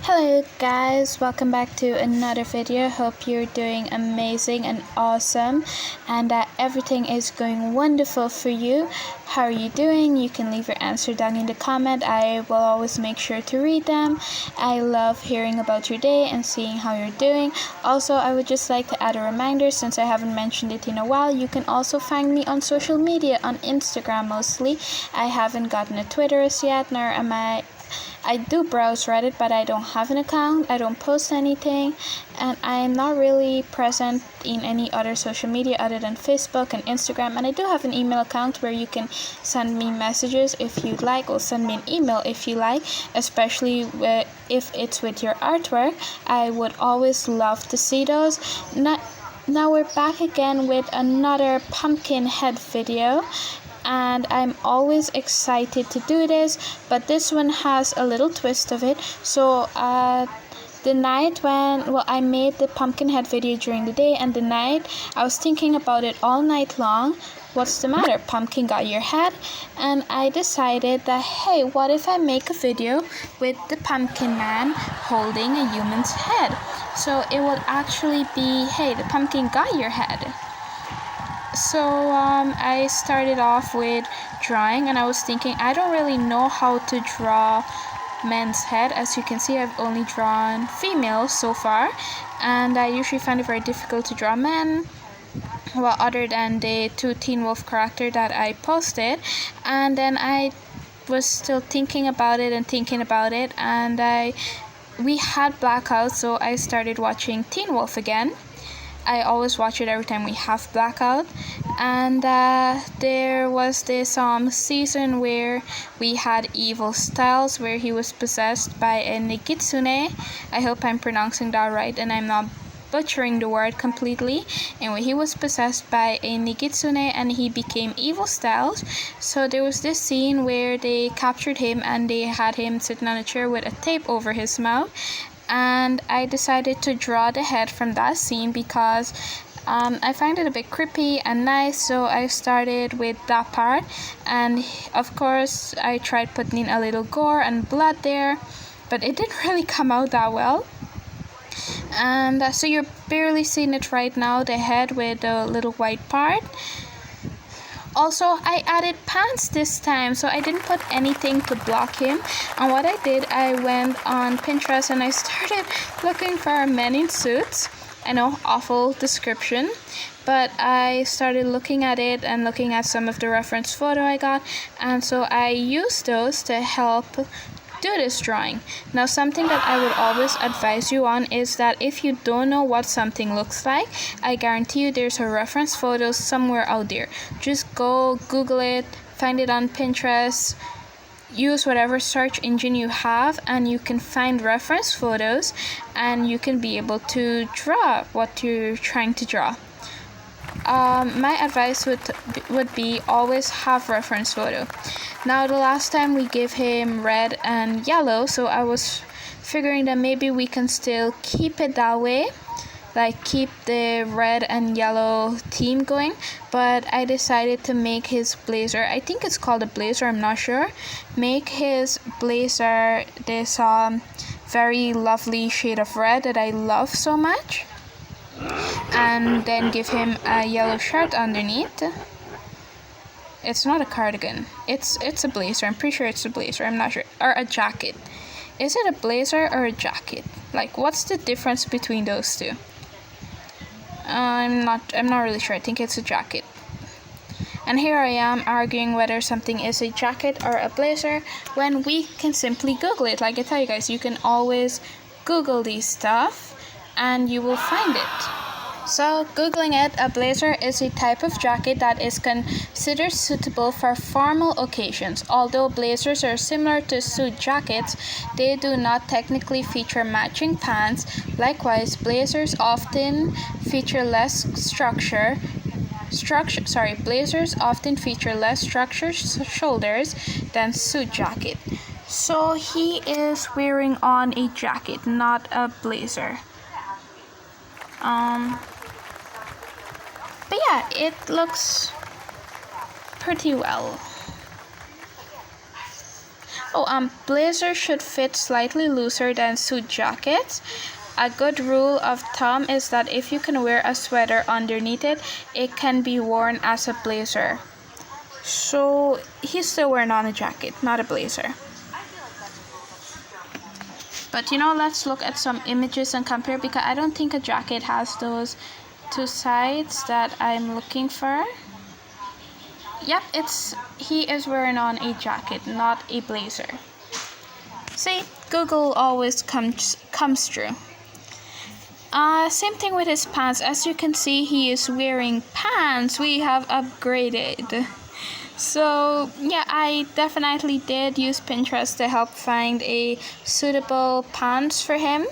Hello guys, welcome back to another video. Hope you're doing amazing and awesome and that everything is going wonderful for you. How are you doing? You can leave your answer down in the comment. I will always make sure to read them. I love hearing about your day and seeing how you're doing. Also, I would just like to add a reminder, since I haven't mentioned it in a while, you can also find me on social media, on Instagram mostly. I haven't gotten a Twitter as yet, nor am I do browse Reddit, but I don't have an account. I don't post anything, and I'm not really present in any other social media other than Facebook and Instagram. And I do have an email account where you can send me messages if you'd like, or send me an email if you like, especially if it's with your artwork. I would always love to see those. Now we're back again with another pumpkin head video, and I'm always excited to do this, but this one has a little twist of it. So the night I made the pumpkin head video during the day, and the night I was thinking about it all night long. What's the matter? Pumpkin got your head? And I decided that, hey, what if I make a video with the pumpkin man holding a human's head? So it would actually be, hey, the pumpkin got your head. So I started off with drawing, and I was thinking, I don't really know how to draw men's head. As you can see, I've only drawn females so far, and I usually find it very difficult to draw men, well, other than the 2 Teen Wolf character that I posted. And then I was still thinking about it, and we had blackout, so I started watching Teen Wolf again. I always watch it every time we have blackout, and there was this season where we had Evil Styles, where he was possessed by a Nigitsune. I hope I'm pronouncing that right and I'm not butchering the word completely. Anyway, he was possessed by a Nigitsune and he became Evil Styles. So there was this scene where they captured him and they had him sitting on a chair with a tape over his mouth. And I decided to draw the head from that scene because I find it a bit creepy and nice, so I started with that part. And of course I tried putting in a little gore and blood there, but it didn't really come out that well. And so you're barely seeing it right now, the head with the little white part. Also, I added pants this time, so I didn't put anything to block him. And what I did, I went on Pinterest and I started looking for men in suits. I know, awful description, but I started looking at it and looking at some of the reference photo I got, and so I used those to help do this drawing. Now, something that I would always advise you on is that if you don't know what something looks like, I guarantee you there's a reference photo somewhere out there. Just go Google it, find it on Pinterest, use whatever search engine you have, and you can find reference photos and you can be able to draw what you're trying to draw. My advice would be always have reference photo. Now, the last time we gave him red and yellow, so I was figuring that maybe we can still keep it that way, like keep the red and yellow theme going, but I decided to make his blazer, I think it's called a blazer, I'm not sure, make his blazer this very lovely shade of red that I love so much, and then give him a yellow shirt underneath. It's not a cardigan, it's a blazer, I'm pretty sure it's a blazer, I'm not sure, or a jacket. Is it a blazer or a jacket? Like, what's the difference between those two? I'm not really sure. I think it's a jacket. And here I am arguing whether something is a jacket or a blazer when we can simply Google it. Like I tell you guys, you can always Google these stuff and you will find it. So, Googling it, a blazer is a type of jacket that is considered suitable for formal occasions. Although blazers are similar to suit jackets, they do not technically feature matching pants. Likewise, blazers often feature less structured shoulders than suit jacket. So he is wearing on a jacket, not a blazer. yeah, it looks pretty well. Blazers should fit slightly looser than suit jackets. A good rule of thumb is that if you can wear a sweater underneath it, it can be worn as a blazer. So he's still wearing on a jacket, not a blazer. But let's look at some images and compare, because I don't think a jacket has those two sides that I'm looking for. Yep, he is wearing on a jacket, not a blazer. See, Google always comes true. Same thing with his pants. As you can see, he is wearing pants. We have upgraded. So yeah, I definitely did use Pinterest to help find a suitable pants for him.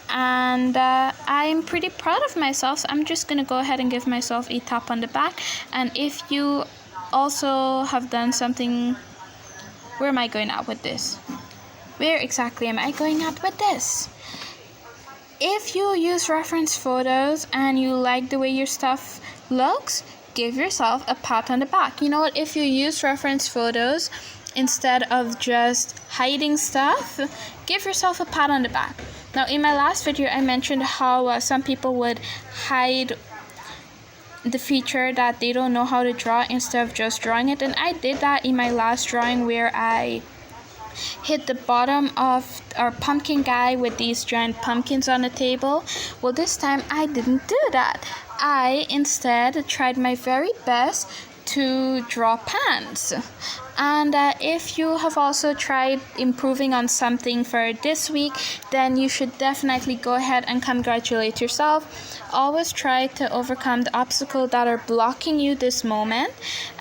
And I'm pretty proud of myself, so I'm just gonna go ahead and give myself a tap on the back. And if you also have done something, where am I going at with this? Where exactly am I going at with this? If you use reference photos and you like the way your stuff looks, give yourself a pat on the back. You know what? If you use reference photos instead of just hiding stuff, give yourself a pat on the back. Now, in my last video, I mentioned how some people would hide the feature that they don't know how to draw instead of just drawing it. And I did that in my last drawing, where I hit the bottom of our pumpkin guy with these giant pumpkins on the table. Well, this time I didn't do that. I instead tried my very best to draw pants. And if you have also tried improving on something for this week, then you should definitely go ahead and congratulate yourself. Always try to overcome the obstacles that are blocking you this moment.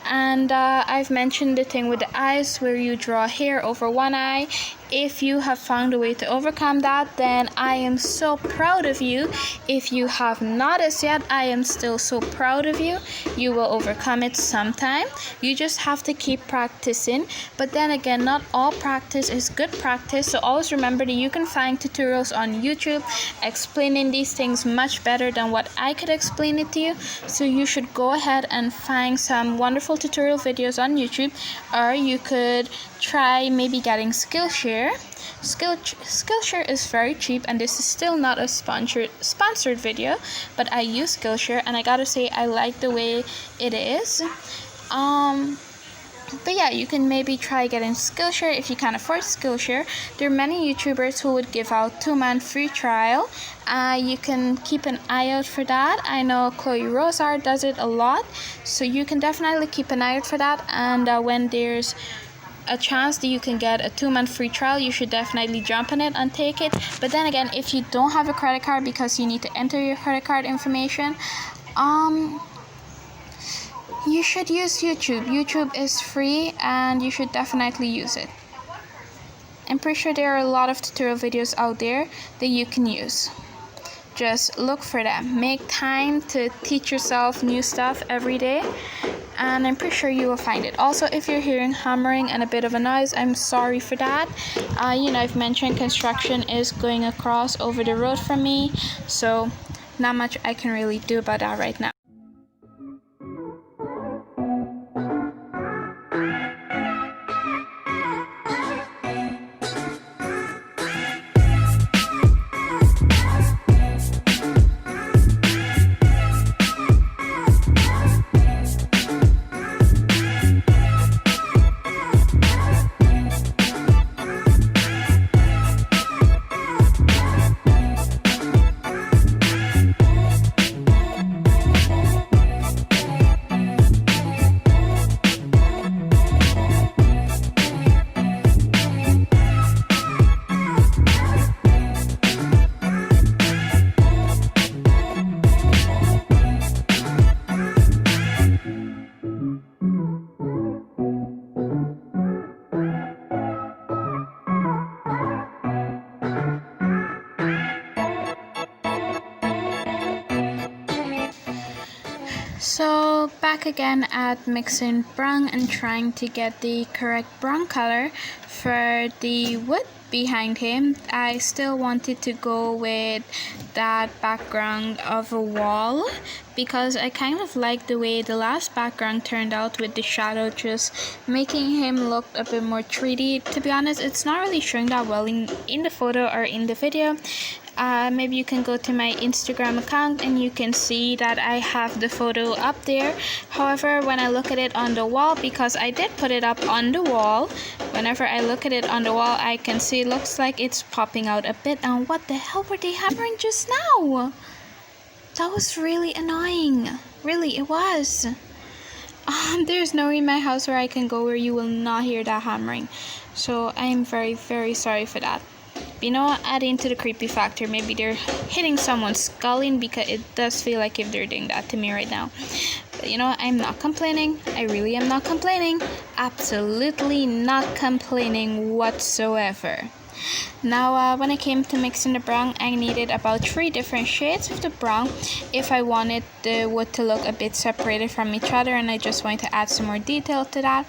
And I've mentioned the thing with the eyes, where you draw hair over one eye. If you have found a way to overcome that, then I am so proud of you. If you have not as yet, I am still so proud of you. You will overcome it sometime. You just have to keep practicing. But then again, not all practice is good practice. So always remember that you can find tutorials on YouTube explaining these things much better than what I could explain it to you. So you should go ahead and find some wonderful tutorial videos on YouTube, or you could try maybe getting Skillshare. Skillshare is very cheap, and this is still not a sponsored video, but I use Skillshare and I gotta say I like the way it is. But yeah, you can maybe try getting Skillshare if you can't afford Skillshare. There are many YouTubers who would give out 2-month free trial. You can keep an eye out for that. I know Chloe Rosar does it a lot, so you can definitely keep an eye out for that. And when there's a chance that you can get a 2-month free trial, you should definitely jump on it and take it. But then again, if you don't have a credit card, because you need to enter your credit card information, you should use YouTube. YouTube is free and you should definitely use it. I'm pretty sure there are a lot of tutorial videos out there that you can use. Just look for them. Make time to teach yourself new stuff every day, and I'm pretty sure you will find it. Also, if you're hearing hammering and a bit of a noise, I'm sorry for that. I've mentioned construction is going across over the road from me, so not much I can really do about that right now. So back again at mixing brown and trying to get the correct brown color for the wood behind him. I still wanted to go with that background of a wall because I kind of like the way the last background turned out with the shadow just making him look a bit more 3D. To be honest, it's not really showing that well in the photo or in the video. Maybe you can go to my Instagram account and you can see that I have the photo up there. However, when I look at it on the wall, because I did put it up on the wall, whenever I look at it on the wall, I can see it looks like it's popping out a bit. And what the hell were they hammering just now? That was really annoying. Really, it was. There's nowhere in my house where I can go where you will not hear that hammering. So I am very, very sorry for that. You know, adding to the creepy factor, maybe they're hitting someone's skull in, because it does feel like if they're doing that to me right now. But you know, I'm not complaining. I really am not complaining. Absolutely not complaining whatsoever. Now when I came to mixing the brown, I needed about 3 different shades of the brown if I wanted the wood to look a bit separated from each other, and I just wanted to add some more detail to that.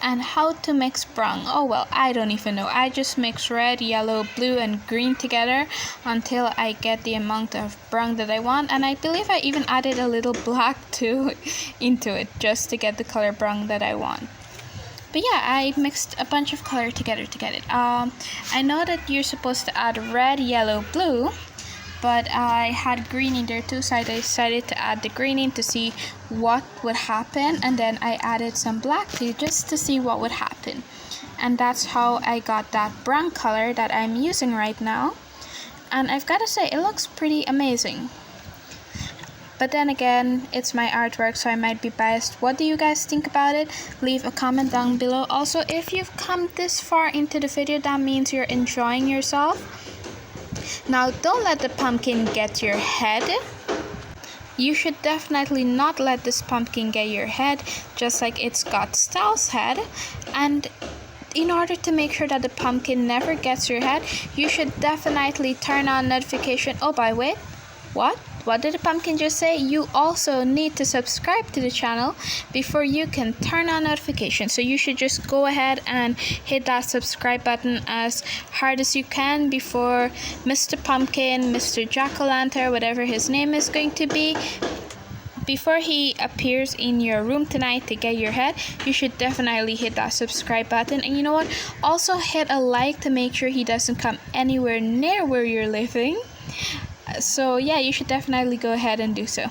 And how to mix brown? Oh well, I don't even know. I just mix red, yellow, blue and green together until I get the amount of brown that I want, and I believe I even added a little black too into it just to get the color brown that I want. But yeah, I mixed a bunch of color together to get it. I know that you're supposed to add red, yellow, blue, but I had green in there too, so I decided to add the green in to see what would happen, and then I added some black too just to see what would happen. And that's how I got that brown color that I'm using right now. And I've got to say, it looks pretty amazing. But then again, it's my artwork, so I might be biased. What do you guys think about it? Leave a comment down below. Also, if you've come this far into the video, that means you're enjoying yourself. Now, don't let the pumpkin get your head. You should definitely not let this pumpkin get your head, just like it's got Styles' head. And in order to make sure that the pumpkin never gets your head, you should definitely turn on notification. Oh, by the way, what did the pumpkin just say? You also need to subscribe to the channel before you can turn on notifications. So you should just go ahead and hit that subscribe button as hard as you can before Mr. Pumpkin, Mr. Jack-o'-lantern, whatever his name is going to be, before he appears in your room tonight to get your head. You should definitely hit that subscribe button. And you know what? Also hit a like to make sure he doesn't come anywhere near where you're living. So yeah, you should definitely go ahead and do so.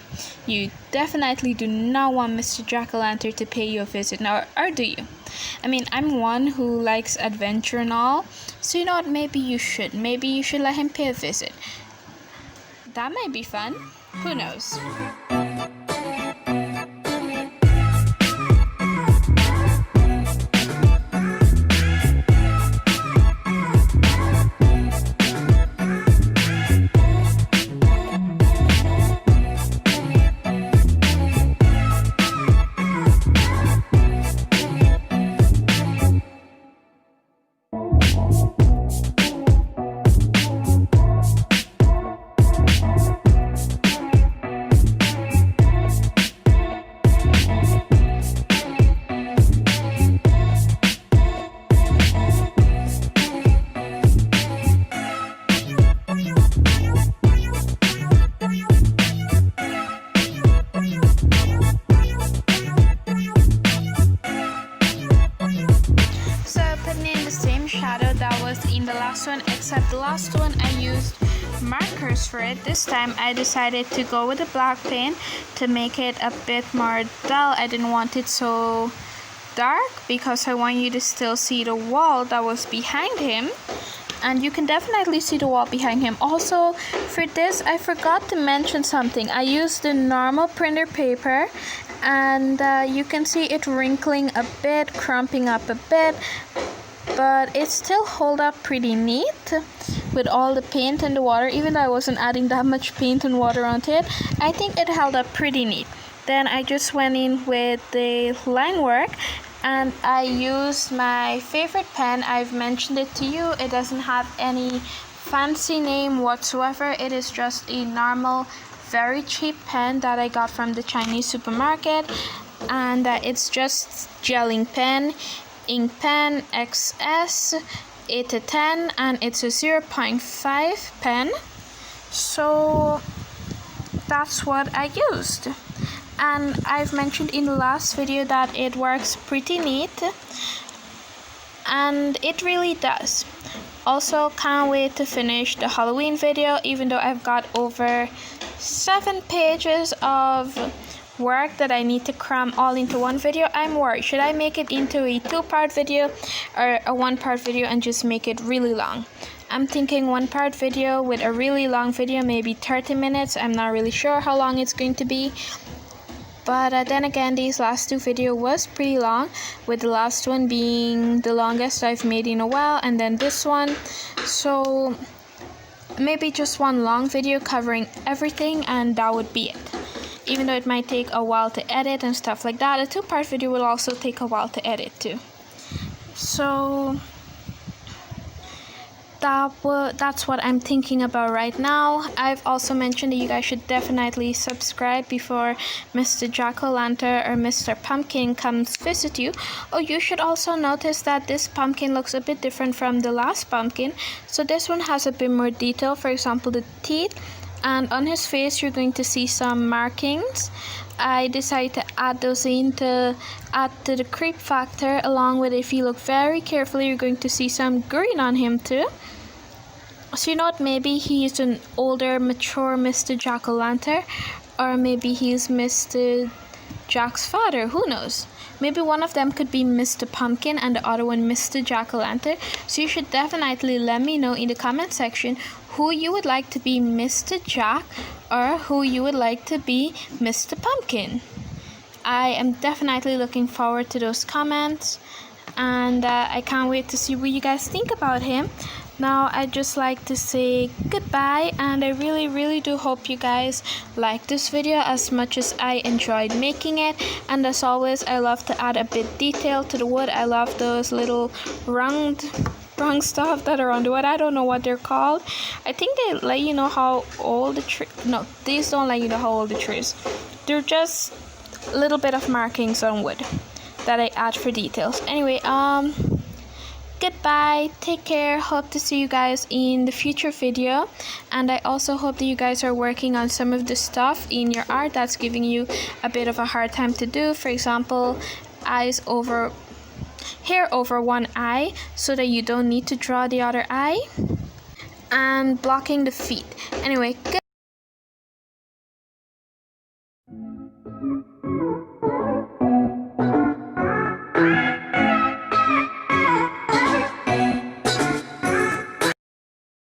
You definitely do not want Mr. Jack-o'-lantern to pay you a visit now, or do you? I mean, I'm one who likes adventure and all, so you know what, maybe you should let him pay a visit. That might be fun. Who knows? In the last one, except the last one I used markers for it. This time I decided to go with the black paint to make it a bit more dull. I didn't want it so dark because I want you to still see the wall that was behind him, and you can definitely see the wall behind him. Also, for this I forgot to mention something. I used the normal printer paper, and you can see it wrinkling a bit, crumping up a bit, but it still hold up pretty neat with all the paint and the water. Even though I wasn't adding that much paint and water onto it, I think it held up pretty neat. Then I just went in with the line work, and I used my favorite pen. I've mentioned it to you. It doesn't have any fancy name whatsoever. It is just a normal very cheap pen that I got from the Chinese supermarket, and it's just gelling pen, ink pen XS 8 to 10, and it's a 0.5 pen. So that's what I used, and I've mentioned in the last video that it works pretty neat, and it really does. Also, can't wait to finish the Halloween video, even though I've got over 7 pages of work that I need to cram all into one video. I'm worried, should I make it into a 2-part video or a 1-part video and just make it really long? I'm thinking 1-part video with a really long video, maybe 30 minutes. I'm not really sure how long it's going to be. But then again, these last 2 videos was pretty long, with the last one being the longest I've made in a while, and then this one. So maybe just one long video covering everything, and that would be it. Even though it might take a while to edit and stuff like that, a 2-part video will also take a while to edit too. So that's what I'm thinking about right now. I've also mentioned that you guys should definitely subscribe before Mr. Jack-o'-lantern or Mr. Pumpkin comes visit you. Oh, you should also notice that this pumpkin looks a bit different from the last pumpkin. So this one has a bit more detail, for example the teeth, and on his face you're going to see some markings. I decided to add those in to add to the creep factor, along with, if you look very carefully, you're going to see some green on him too. So you know what, maybe he's an older, mature Mr. Jack-o'-lantern, or maybe he's Mr. Jack's father, who knows? Maybe one of them could be Mr. Pumpkin and the other one Mr. Jack-o'-lantern. So you should definitely let me know in the comment section who you would like to be Mr. Jack or who you would like to be Mr. Pumpkin. I am definitely looking forward to those comments, and I can't wait to see what you guys think about him. Now I'd just like to say goodbye, and I really do hope you guys like this video as much as I enjoyed making it. And as always, I love to add a bit detail to the wood. I love those little round stuff that are on the wood. I don't know what they're called. I think they let you know how old the tree. No, these don't let you know how old the tree is. They're just a little bit of markings on wood that I add for details. Anyway, goodbye, take care, hope to see you guys in the future video, and I also hope that you guys are working on some of the stuff in your art that's giving you a bit of a hard time to do. For example, hair over one eye so that you don't need to draw the other eye, and blocking the feet. Anyway, good